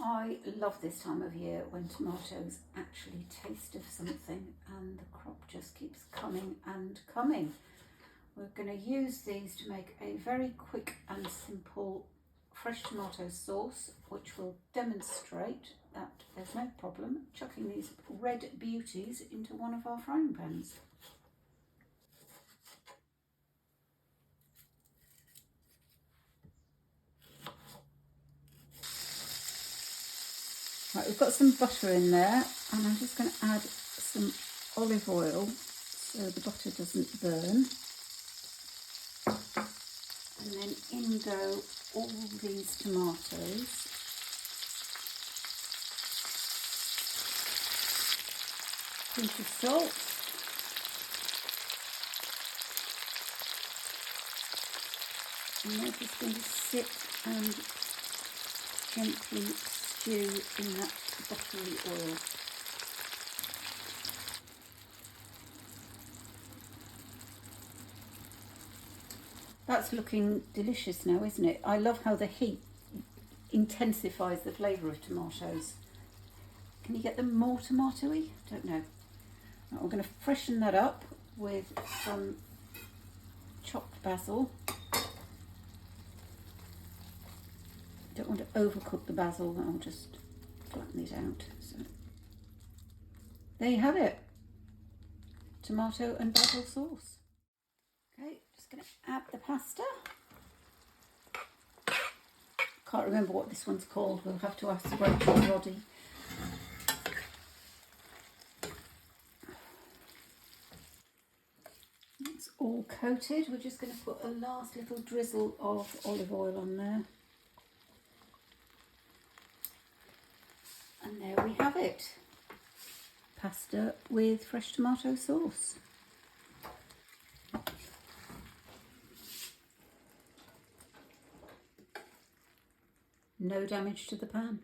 I love this time of year when tomatoes actually taste of something and the crop just keeps coming and coming. We're going to use these to make a very quick and simple fresh tomato sauce, which will demonstrate that there's no problem chucking these red beauties into one of our frying pans. Right, we've got some butter in there, and I'm just going to add some olive oil so the butter doesn't burn. And then in go all these tomatoes. Pinch of salt. And they're just going to sit and gently stew in that buttery oil. That's looking delicious now, isn't it? I love how the heat intensifies the flavour of tomatoes. Can you get them more tomatoey? Don't know. Right, we're going to freshen that up with some chopped basil. Don't want to overcook the basil, I'll just flatten it out. So there you have it, tomato and basil sauce. Okay, just going to add the pasta. Can't remember what this one's called, we'll have to ask Rachel and Roddy. It's all coated, we're just going to put a last little drizzle of olive oil on there. And there we have it, pasta with fresh tomato sauce. No damage to the pan.